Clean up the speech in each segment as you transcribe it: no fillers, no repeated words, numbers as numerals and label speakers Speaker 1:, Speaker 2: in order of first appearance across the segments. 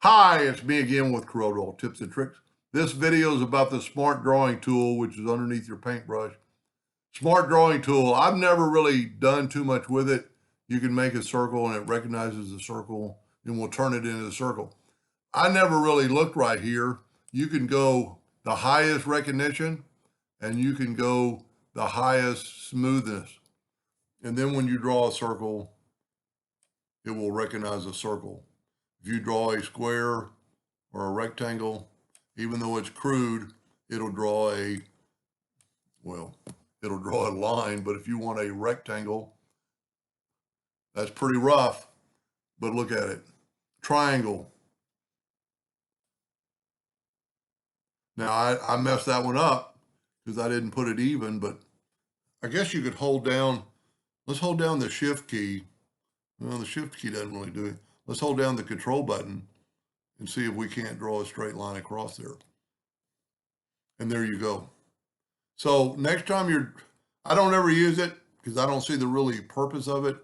Speaker 1: Hi, it's me again with Corel Tips and Tricks. This video is about the Smart Drawing tool, which is underneath your paintbrush. Smart Drawing tool, I've never really done too much with it. You can make a circle and it recognizes the circle and will turn it into a circle. I never really looked right here. You can go the highest recognition and you can go the highest smoothness. And then when you draw a circle, it will recognize a circle. If you draw a square or a rectangle, even though it's crude, it'll draw a line. But if you want a rectangle, that's pretty rough, but look at it. Triangle. Now I messed that one up because I didn't put it even, but I guess you could hold down, let's hold down the shift key. Well, the shift key doesn't really do it. Let's hold down the control button and see if we can't draw a straight line across there. And there you go. So next time I don't ever use it because I don't see the really purpose of it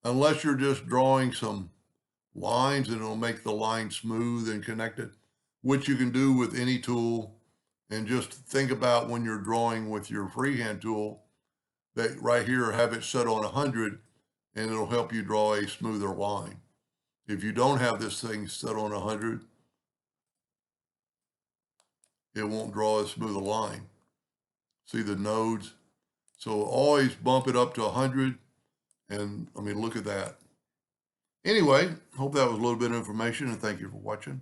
Speaker 1: unless you're just drawing some lines and it'll make the line smooth and connected, which you can do with any tool. And just think about when you're drawing with your freehand tool that right here, have it set on 100 and it'll help you draw a smoother line. If you don't have this thing set on 100, it won't draw a smoother line. See the nodes? So always bump it up to 100. And I mean, look at that. Anyway, hope that was a little bit of information and thank you for watching.